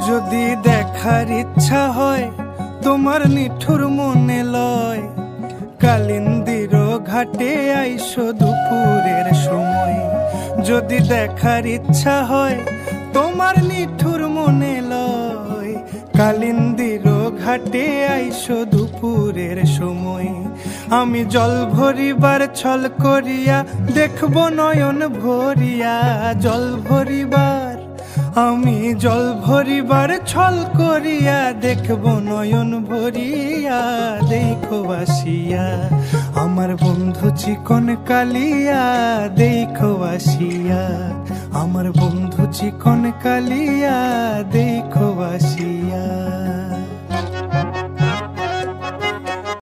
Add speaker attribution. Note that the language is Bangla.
Speaker 1: যদি দেখার ইচ্ছা হয় তোমার নিঠুর মনে লয়, কালিন্দির ঘাটে আইসো দুপুরের সময়। যদি দেখার ইচ্ছা হয় তোমার নিঠুর মনে লয়, কালিন্দির ঘাটে আইসো দুপুরের সময়। আমি জল ভরিবার ছল করিয়া দেখব নয়ন ভরিয়া, জল ভরিবার আমি জল ভরিবার ছল করিয়া দেখব নয়ন ভরিয়া। দেখো আসিয়া আমার বন্ধু চিকন কালিয়া, দেখো আসিয়া আমার বন্ধু চিকন কালিয়া, দেখো আসিয়া।